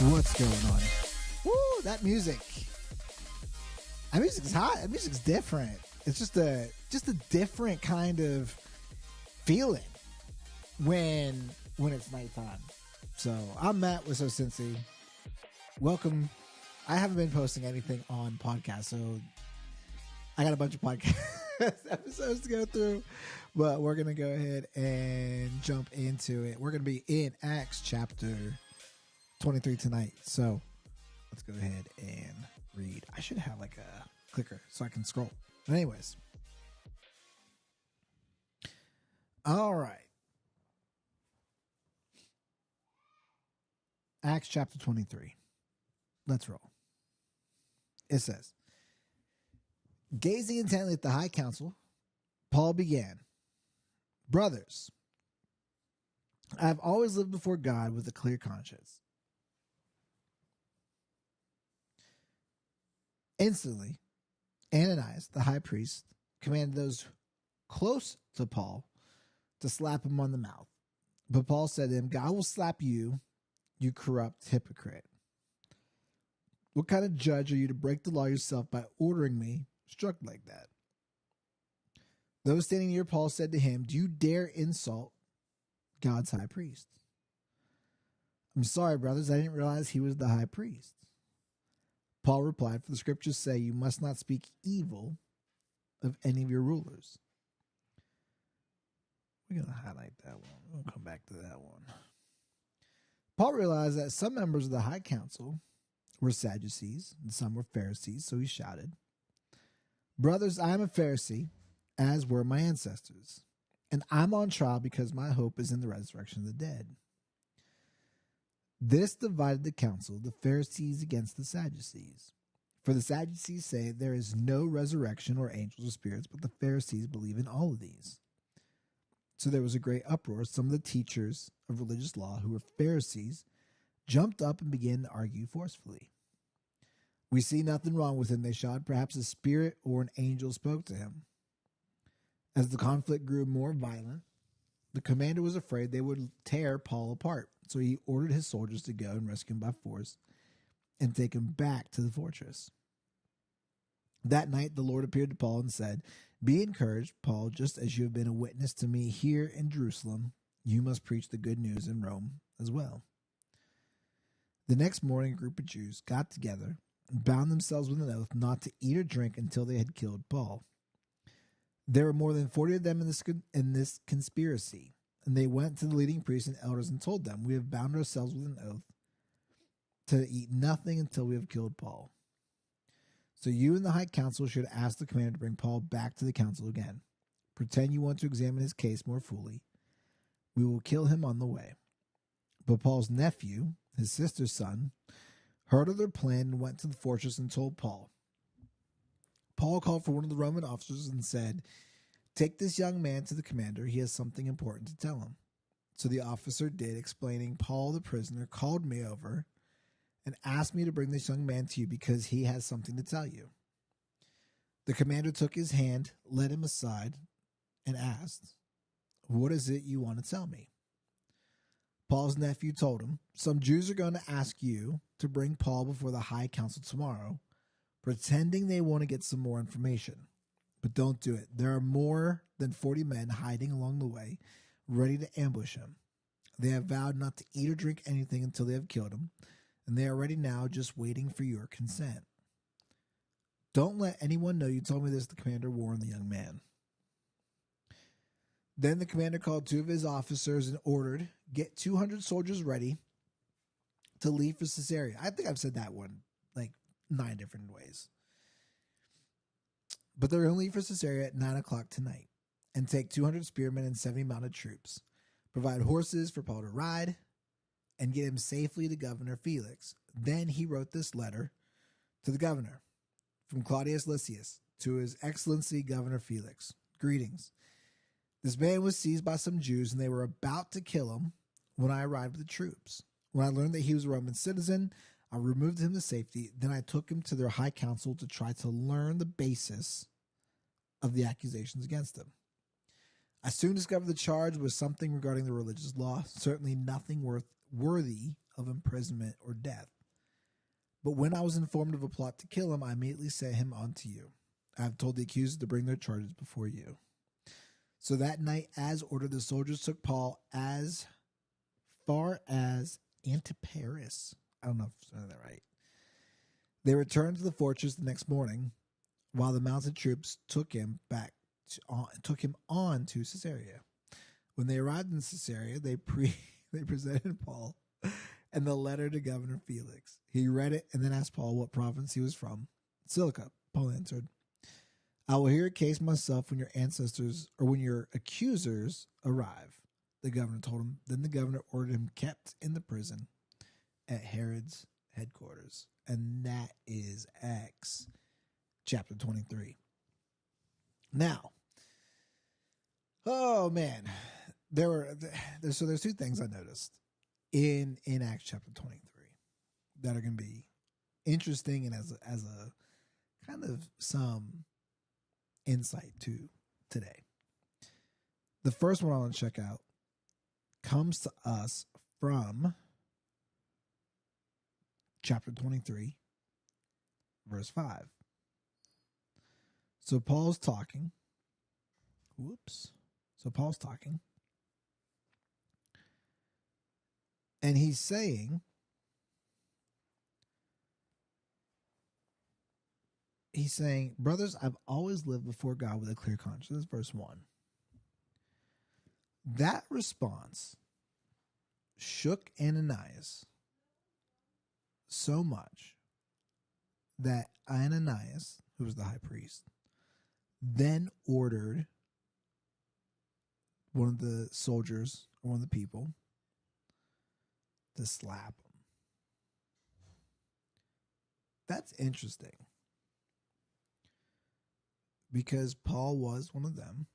What's going on? Woo, that music. That music's hot. That music's different. It's just a different kind of feeling when it's nighttime. So I'm Matt with sowcincy. Welcome. I haven't been posting anything on podcasts, so I got a bunch of podcast episodes to go through, but we're gonna go ahead and jump into it. We're gonna be in Acts chapter 23 tonight, so let's go ahead and read. I should have like a clicker so I can scroll. But anyways, all right. Acts chapter 23. Let's roll. It says, gazing intently at the high council, Paul began, "Brothers, I have always lived before God with a clear conscience." Instantly, Ananias, the high priest, commanded those close to Paul to slap him on the mouth. But Paul said to him, "God will slap you, you corrupt hypocrite. What kind of judge are you to break the law yourself by ordering me struck like that?" Those standing near Paul said to him, "Do you dare insult God's high priest?" "I'm sorry, brothers, I didn't realize he was the high priest." Paul replied, "For the scriptures say you must not speak evil of any of your rulers." We're going to highlight that one. We'll come back to that one. Paul realized that some members of the high council were Sadducees and some were Pharisees, so he shouted, "Brothers, I am a Pharisee, as were my ancestors, and I'm on trial because my hope is in the resurrection of the dead." This divided the council, the Pharisees against the Sadducees. For the Sadducees say there is no resurrection or angels or spirits, but the Pharisees believe in all of these. So there was a great uproar. Some of the teachers of religious law, who were Pharisees, jumped up and began to argue forcefully. "We see nothing wrong with him," they shouted. "Perhaps a spirit or an angel spoke to him." As the conflict grew more violent, the commander was afraid they would tear Paul apart. So he ordered his soldiers to go and rescue him by force and take him back to the fortress. That night, the Lord appeared to Paul and said, "Be encouraged, Paul, just as you have been a witness to me here in Jerusalem, you must preach the good news in Rome as well." The next morning, a group of Jews got together and bound themselves with an oath not to eat or drink until they had killed Paul. There were more than 40 of them in this conspiracy. And they went to the leading priests and elders and told them, "We have bound ourselves with an oath to eat nothing until we have killed Paul. So you and the high council should ask the commander to bring Paul back to the council again. Pretend you want to examine his case more fully. We will kill him on the way." But Paul's nephew, his sister's son, heard of their plan and went to the fortress and told Paul. Paul called for one of the Roman officers and said, "Take this young man to the commander. He has something important to tell him." So the officer did, explaining, "Paul, the prisoner, called me over and asked me to bring this young man to you because he has something to tell you." The commander took his hand, led him aside, and asked, "What is it you want to tell me?" Paul's nephew told him, "Some Jews are going to ask you to bring Paul before the high council tomorrow, pretending they want to get some more information. But don't do it. There are more than 40 men hiding along the way, ready to ambush him. They have vowed not to eat or drink anything until they have killed him, and they are ready now, just waiting for your consent. Don't let anyone know you told me this," the commander warned the young man. Then the commander called two of his officers and ordered, "Get 200 soldiers ready to leave for Caesarea." I think I've said that one like 9 different ways. "But they're going to leave for Caesarea at 9 o'clock tonight, and take 200 spearmen and 70 mounted troops. Provide horses for Paul to ride, and get him safely to Governor Felix." Then he wrote this letter to the governor. "From Claudius Lysias to His Excellency Governor Felix. Greetings. This man was seized by some Jews, and they were about to kill him when I arrived with the troops. When I learned that he was a Roman citizen, I removed him to safety. Then I took him to their high council to try to learn the basis of the accusations against him. I soon discovered the charge was something regarding the religious law, certainly nothing worthy of imprisonment or death. But when I was informed of a plot to kill him, I immediately sent him on to you. I have told the accused to bring their charges before you. So that night, as ordered, the soldiers took Paul as far as Antiparis. I don't know if I'm saying that right. They returned to the fortress the next morning, while the mounted troops took him on to Caesarea. When they arrived in Caesarea, they presented Paul and the letter to Governor Felix. He read it and then asked Paul what province he was from. Cilicia, Paul answered. I will hear a case myself when your ancestors or when your accusers arrive. The governor told him. Then the governor ordered him kept in the prison at Herod's headquarters. And that is Acts chapter 23. Now, oh man, there's two things I noticed in Acts chapter 23 that are going to be interesting and as a kind of some insight to today. The first one I want to check out comes to us from chapter 23, verse 5. So Paul's talking. And he's saying, brothers, I've always lived before God with a clear conscience. That's verse 1. That response shook Ananias so much that Ananias, who was the high priest, then ordered one of the soldiers or one of the people to slap him. That's interesting because Paul was one of them.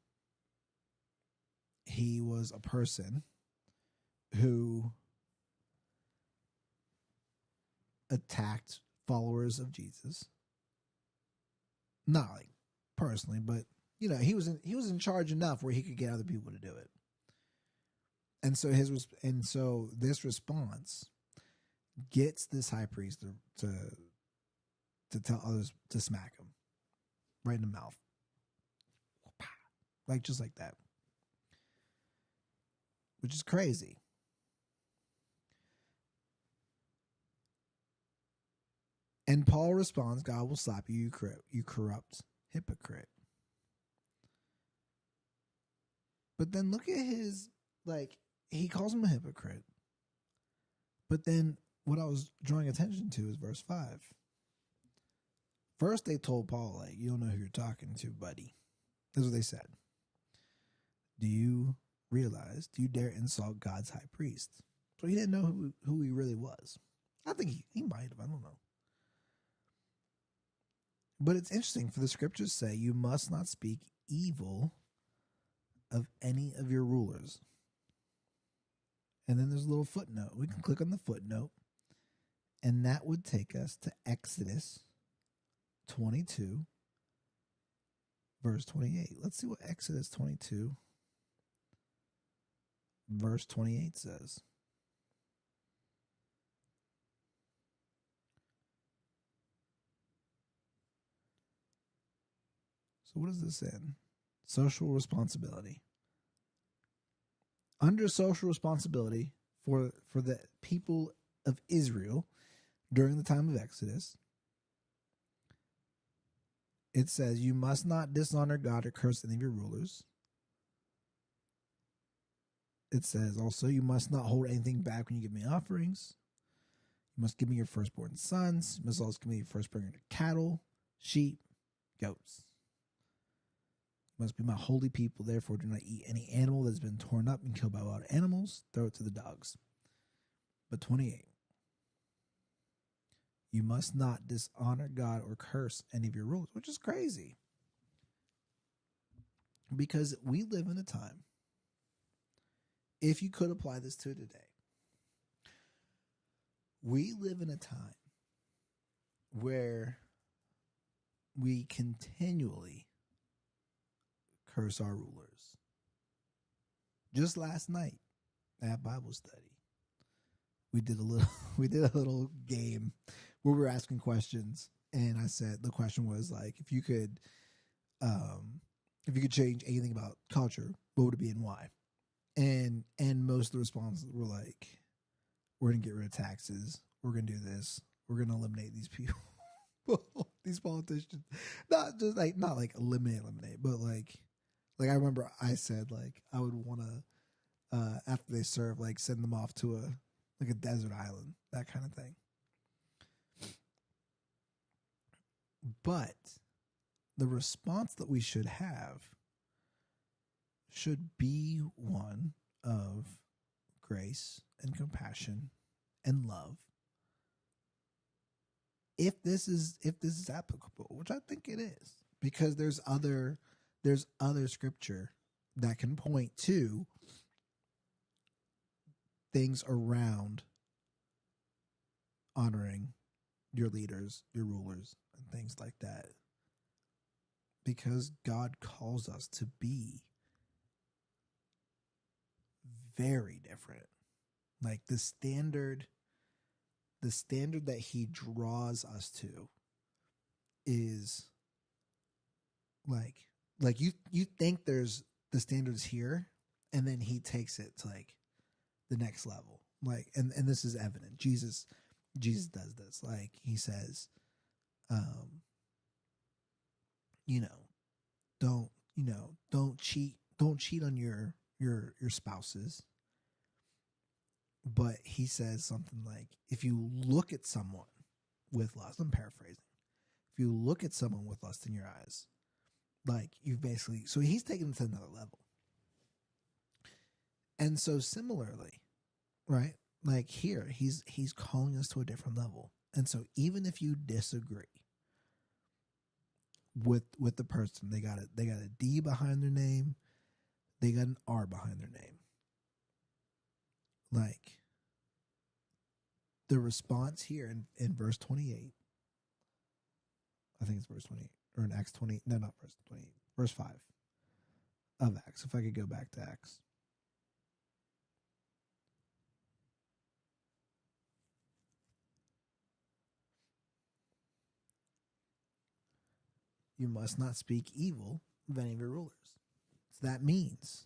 He was a person who attacked followers of Jesus. Not like personally, but he was in charge enough where he could get other people to do it. And so this response gets this high priest to tell others to smack him right in the mouth, just like that, which is crazy. And Paul responds, God will slap you, you corrupt hypocrite. But then look at his, he calls him a hypocrite. But then what I was drawing attention to is verse 5. First, they told Paul, you don't know who you're talking to, buddy. That's what they said. Do you dare insult God's high priest? So he didn't know who he really was. I think he might have, I don't know. But it's interesting, for the scriptures say you must not speak evil of any of your rulers. And then there's a little footnote. We can click on the footnote, and that would take us to Exodus 22, verse 28. Let's see what Exodus 22, verse 28 says. So what is this in? Social responsibility. Under social responsibility for the people of Israel during the time of Exodus, it says you must not dishonor God or curse any of your rulers. It says also you must not hold anything back when you give me offerings. You must give me your firstborn sons. You must also give me your firstborn cattle, sheep, goats. You must be my holy people, therefore do not eat any animal that has been torn up and killed by wild animals. Throw it to the dogs. But 28. You must not dishonor God or curse any of your rulers, which is crazy. Because we live in a time, if you could apply this to today, we live in a time where we continually curse our rulers. Just last night at Bible study, we did a little we did a little game where we were asking questions, and I said the question was like, if you could change anything about culture, what would it be and why? And most of the responses were like, we're gonna get rid of taxes, we're gonna do this, we're gonna eliminate these people. These politicians, not like eliminate, but like I remember I said like I would want to after they serve, like send them off to a desert island, that kind of thing. But the response that we should have should be one of grace and compassion and love. If this is applicable, which I think it is, because there's other scripture that can point to things around honoring your leaders, your rulers, and things like that. Because God calls us to be very different. Like the standard that he draws us to is like you think there's the standards here, and then he takes it to like the next level. Like and this is evident. Jesus does this. Like he says, don't cheat on your spouses. But he says something like, if you look at someone with lust, I'm paraphrasing, if you look at someone with lust in your eyes, like you've basically, so he's taken it to another level. And so similarly, right? Like here, he's calling us to a different level. And so even if you disagree with the person, they got a D behind their name, they got an R behind their name. Like the response here in verse 28, I think it's verse 28, or in Acts 20, no, not verse 28, verse 5 of Acts. If I could go back to Acts. You must not speak evil of any of your rulers. So that means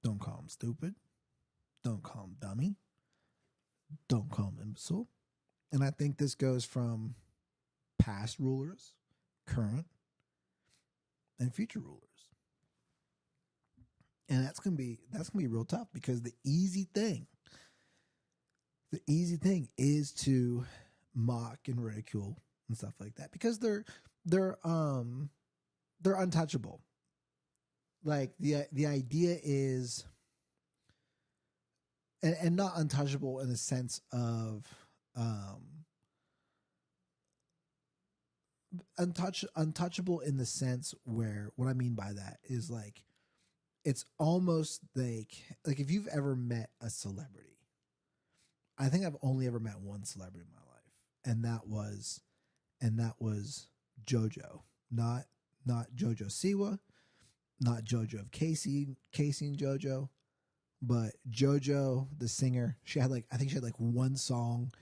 don't call him stupid. Don't call him dummy. Don't call him imbecile. And I think this goes from past rulers, current, and future rulers. And that's gonna be real tough, because the easy thing is to mock and ridicule and stuff like that, because they're untouchable. Like the idea is, and not untouchable in the sense of untouchable in the sense where, what I mean by that is like, it's almost like if you've ever met a celebrity. I think I've only ever met one celebrity in my life, and that was JoJo, not JoJo Siwa, not JoJo of Casey and JoJo, but JoJo, the singer. I think she had one song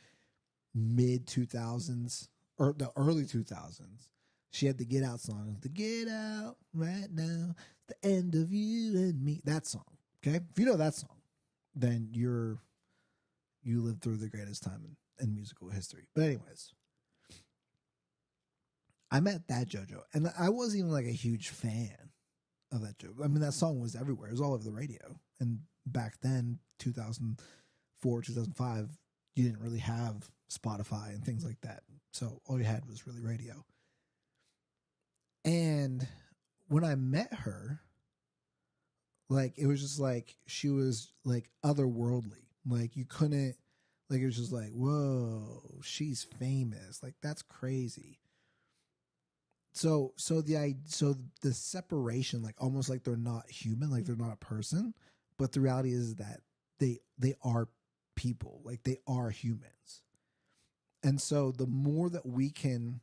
mid 2000s or the early 2000s. She had the Get Out song, the Get Out right now, the end of you and me. That song, okay? If you know that song, then you lived through the greatest time in musical history. But anyways, I met that JoJo, and I wasn't even a huge fan of that JoJo. I mean, that song was everywhere. It was all over the radio. And back then, 2004, 2005, you didn't really have Spotify and things like that. So all you had was really radio. And when I met her, it was just she was otherworldly. You couldn't, it was just whoa, she's famous. That's crazy. So the separation, almost they're not human, they're not a person, but the reality is that they are people, they are humans. And so the more that we can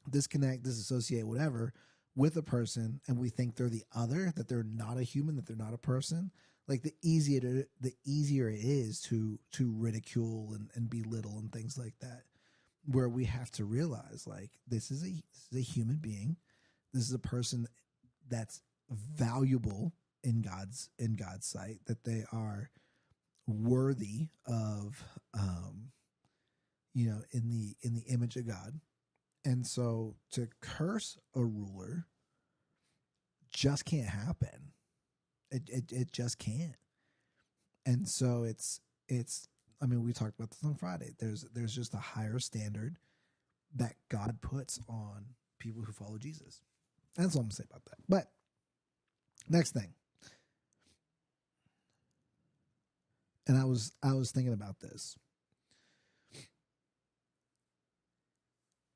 disconnect, disassociate, whatever, with a person, and we think they're the other, that they're not a human, that they're not a person, Like the easier it is to ridicule and belittle and things like that, where we have to realize like this is a human being. This is a person that's valuable in God's sight, that they are worthy of in the image of God. And so to curse a ruler just can't happen. It just can't. And so it's I mean, we talked about this on Friday. There's just a higher standard that God puts on people who follow Jesus. That's all I'm gonna say about that. But next thing. And I was thinking about this.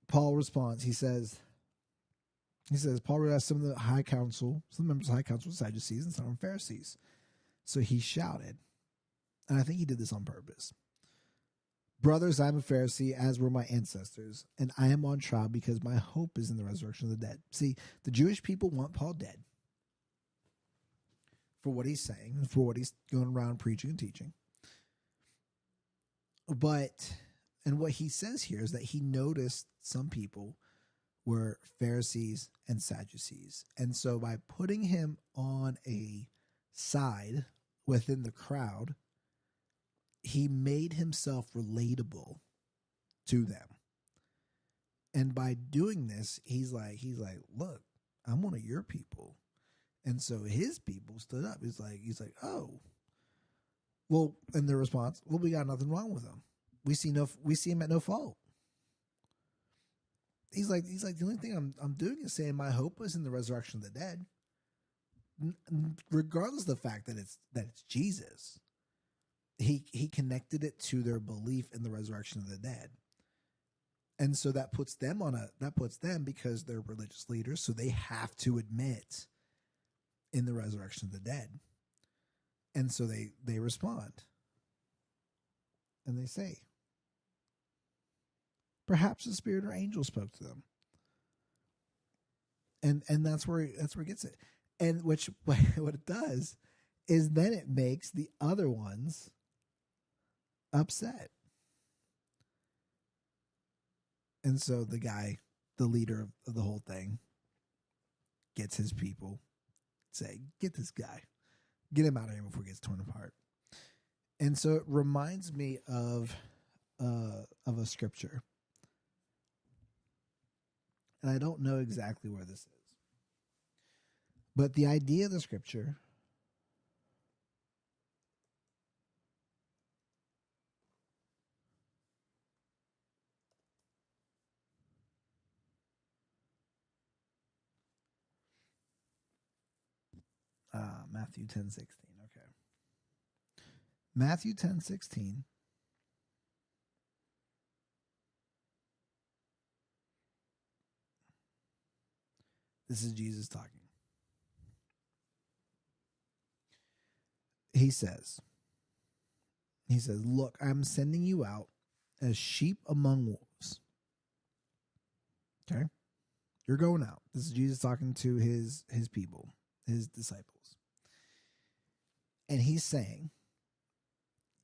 Paul responds. He says, Paul realized some members of the high council were Sadducees and some were Pharisees. So he shouted, and I think he did this on purpose. Brothers, I am a Pharisee, as were my ancestors, and I am on trial because my hope is in the resurrection of the dead. See, the Jewish people want Paul dead for what he's saying and for what he's going around preaching and teaching. And what he says here is that he noticed some people were Pharisees and Sadducees. And so by putting him on a side within the crowd, he made himself relatable to them. And by doing this, he's like, look, I'm one of your people. And so his people stood up. He's like, oh, well, and their response, well, we got nothing wrong with him. We see him at no fault. He's like, the only thing I'm doing is saying my hope is in the resurrection of the dead, regardless of the fact that it's Jesus. He connected it to their belief in the resurrection of the dead, and so that puts them because they're religious leaders, so they have to admit in the resurrection of the dead, and so they respond, and they say, perhaps the spirit or angel spoke to them. And that's where it gets it. And what it does is then it makes the other ones upset. And so the leader of the whole thing, gets his people, say, get this guy. Get him out of here before it gets torn apart. And so it reminds me of a scripture. And I don't know exactly where this is. But the idea of the scripture Matthew 10:16. Okay. Matthew 10:16. This is Jesus talking. He says, look, I'm sending you out as sheep among wolves. Okay? You're going out. This is Jesus talking to his people, his disciples. And he's saying,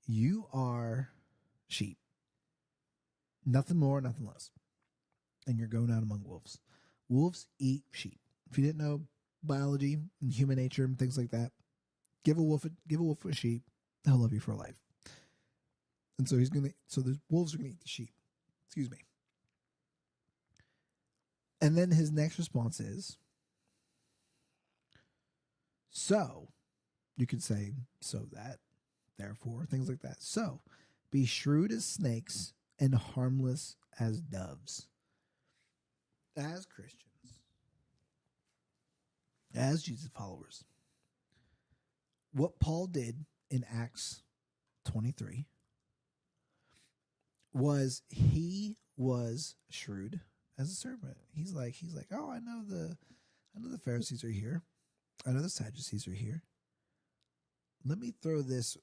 you are sheep. Nothing more, nothing less. And you're going out among wolves. Wolves eat sheep. If you didn't know biology and human nature and things like that, give a wolf a sheep, they'll love you for life. And so the wolves are gonna eat the sheep. Excuse me. And then his next response is, so, you could say, so that, therefore, things like that. So, be shrewd as snakes and harmless as doves. As Christians, as Jesus followers, what Paul did in Acts 23 was he was shrewd as a serpent. He's like, oh, I know the Pharisees are here. I know the Sadducees are here. Let me throw this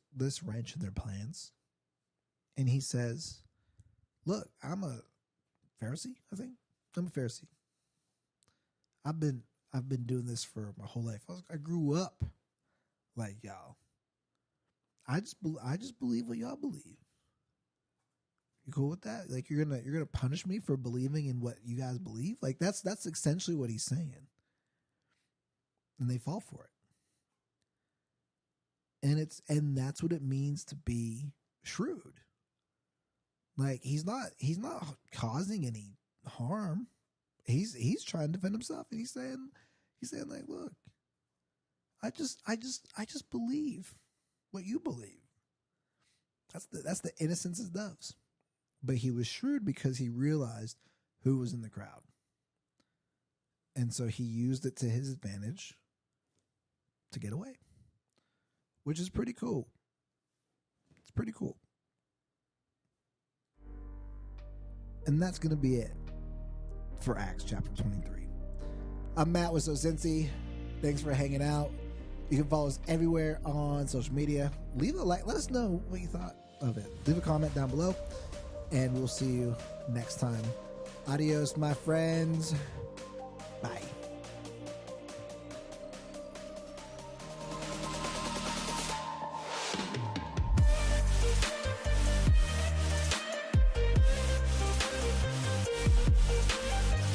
wrench in their plans. And he says, look, I'm a Pharisee, I think. I'm a Pharisee. I've been doing this for my whole life. I grew up like y'all. I just believe what y'all believe. You cool with that? Like you're gonna punish me for believing in what you guys believe? Like that's essentially what he's saying. And they fall for it. And that's what it means to be shrewd. Like he's not causing any harm. He's trying to defend himself, and he's saying like, look, I just believe what you believe. That's the innocence as doves. But he was shrewd because he realized who was in the crowd. And so he used it to his advantage to get away, which is pretty cool. It's pretty cool. And that's going to be it for Acts chapter 23. I'm Matt with sowcincy. Thanks for hanging out. You can follow us everywhere on social media. Leave a like. Let us know what you thought of it. Leave a comment down below. And we'll see you next time. Adios, my friends. Bye.